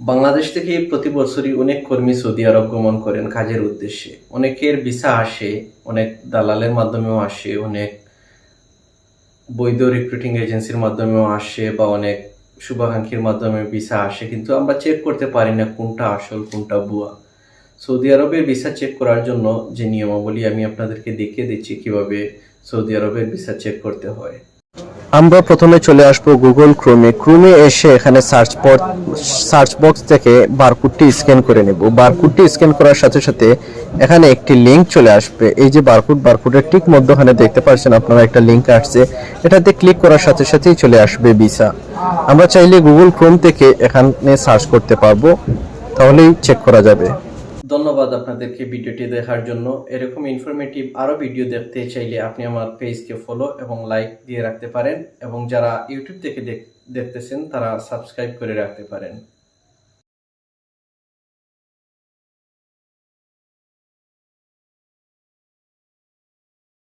বাংলাদেশ থেকে প্রতি বছরই অনেক কর্মী সৌদি আরব গমন করেন কাজের উদ্দেশ্যে। অনেকের ভিসা আসে, অনেক দালালের মাধ্যমেও আসে, অনেক বৈধ রিক্রুটিং এজেন্সির মাধ্যমেও আসে বা অনেক শুভাকাঙ্ক্ষীর মাধ্যমে ভিসা আসে, কিন্তু আমরা চেক করতে পারি না কোনটা আসল কোনটা ভুয়া। সৌদি আরবের ভিসা চেক করার জন্য যে নিয়মাবলী আমি আপনাদেরকে দেখিয়ে দিচ্ছি কিভাবে সৌদি আরবের ভিসা চেক করতে হয়। আমরা প্রথমে চলে আসব গুগল ক্রোমে এসে এখানে সার্চ বক্স থেকে বারকোডটি স্ক্যান করে নেব। বারকোডটি স্ক্যান করার সাথে সাথে এখানে একটি লিংক চলে আসবে। এই যে বারকোডের ঠিক মধ্যখানে দেখতে পাচ্ছেন আপনারা একটা লিংক আসছে, এটাতে ক্লিক করার সাথে সাথেই চলে আসবে ভিসা। আমরা চাইলে গুগল ক্রোম থেকে এখানে সার্চ করতে পারবো, তাহলেই চেক করা যাবে। ধন্যবাদ আপনাদেরকে ভিডিওটি দেখার জন্য। এরকম ইনফরমেটিভ আরও ভিডিও দেখতে চাইলে আপনি আমার পেজকে ফলো এবং লাইক দিয়ে রাখতে পারেন, এবং যারা ইউটিউব থেকে দেখতেছেন তারা সাবস্ক্রাইব করে রাখতে পারেন।